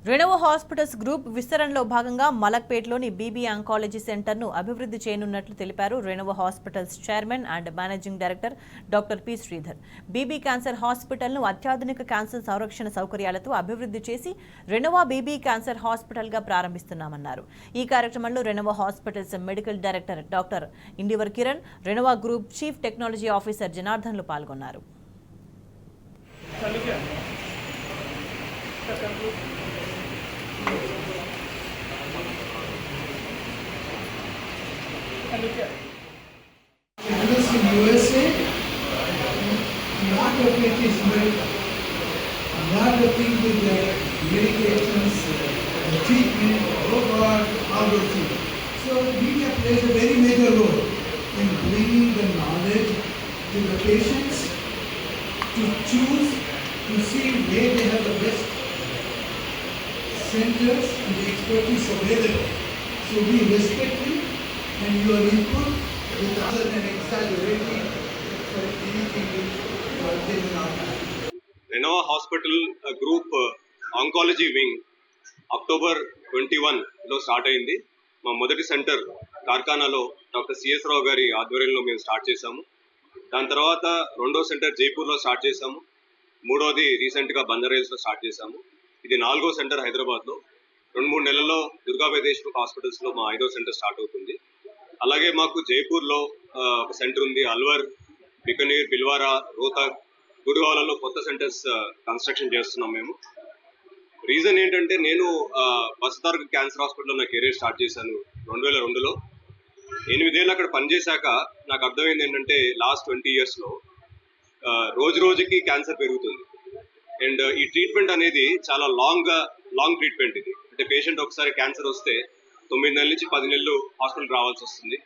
Renova hospitals group విస్తరణలో భాగంగా మలక్పేట్లోని BB oncology సెంటర్ను అభివృద్ధి చేయనున్నట్లు తెలిపారు Renova hospitals chairman and managing director doctor P Sridhar. BB cancer హాస్పిటల్ను అత్యాధునిక క్యాన్సర్ సంరక్షణ సౌకర్యాలతో అభివృద్ధి చేసి రెనోవా బీబీ క్యాన్సర్ హాస్పిటల్గా ప్రారంభిస్తున్నామన్నారు. ఈ కార్యక్రమంలో Renova hospitals medical director doctor Indivar Kiran, Renova group chief technology officer జనార్దన్లు పాల్గొన్నారు. Because in USA, lot of it is America. A lot of things with the medications, the treatment, oh God, all those things. So media plays a very major role in bringing the knowledge to the patients to choose, to see where they have the best centers and the expertise available. So we respect it and your input rather than exaggerating for anything which they will not have. Renova hospital group oncology wing October 21లో start అయింది. మా మొదటి centre కార్ఖానాలో doctor CS Rao గారి ఆధ్వర్యంలో మేము start చేశాము. దాని తర్వాత రెండో సెంటర్ జైపూర్లో స్టార్ట్ చేశాము. మూడోది రీసెంట్గా బంజారాహిల్స్లో స్టార్ట్ చేశాము. ఇది 4వ సెంటర్ హైదరాబాద్లో. 2-3 నెలల్లో దుర్గాబాయ్ దేశ్ముఖ్ హాస్పిటల్స్లో మా 5వ సెంటర్ స్టార్ట్ అవుతుంది. అలాగే మాకు జైపూర్లో ఒక సెంటర్ ఉంది. అల్వర్, బికనీర్, బిల్వారా, రోహ్తక్, గుడివాలలో కొత్త సెంటర్స్ కన్స్ట్రక్షన్ చేస్తున్నాం మేము. రీజన్ ఏంటంటే నేను బసతార్క్ క్యాన్సర్ హాస్పిటల్లో నా కెరీర్ స్టార్ట్ చేశాను 2002లో. 8 ఏళ్ళు అక్కడ పనిచేశాక నాకు అర్థమైంది ఏంటంటే లాస్ట్ 20 yearsలో రోజు రోజుకి క్యాన్సర్ పెరుగుతుంది. అండ్ ఈ ట్రీట్మెంట్ అనేది చాలా లాంగ్ ట్రీట్మెంట్. ఇది అంటే పేషెంట్ ఒకసారి క్యాన్సర్ వస్తే 9 నెలల నుంచి 10 నెలలు హాస్పిటల్ రావాల్సి వస్తుంది.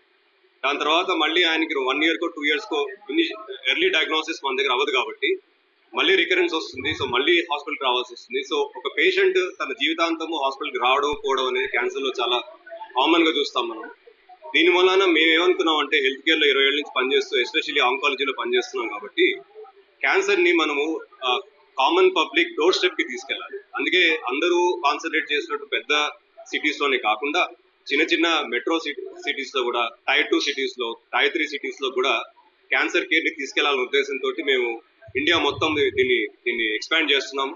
దాని తర్వాత మళ్ళీ ఆయనకి 1 yearకో 2 yearsకో ఎర్లీ డయాగ్నోసిస్ మన దగ్గర అవ్వదు కాబట్టి మళ్ళీ రికరెన్స్ వస్తుంది. సో మళ్ళీ హాస్పిటల్కి రావాల్సి వస్తుంది. సో ఒక పేషెంట్ తన జీవితాంతము హాస్పిటల్కి రావడం పోవడం అనేది క్యాన్సర్లో చాలా కామన్గా చూస్తాం మనం. దీని వలన మేము ఏమనుకున్నాం అంటే హెల్త్ కేర్లో 20 ఏళ్ళ నుంచి పనిచేస్తూ ఎస్పెషల్లీ ఆంకాలజీలో పనిచేస్తున్నాం కాబట్టి క్యాన్సర్ని మనము కామన్ పబ్లిక్ డోర్ స్టెప్కి తీసుకెళ్ళాలి. అందుకే అందరూ కాన్సన్ట్రేట్ చేసినట్టు పెద్ద సిటీస్లోనే కాకుండా చిన్న చిన్న మెట్రో సిటీస్లో కూడా, Tier 2 సిటీస్లో, Tier 3 సిటీస్లో కూడా క్యాన్సర్ కేర్ని తీసుకెళ్లాలనే ఉద్దేశంతో మేము ఇండియా మొత్తం దీన్ని ఎక్స్పాండ్ చేస్తున్నాము.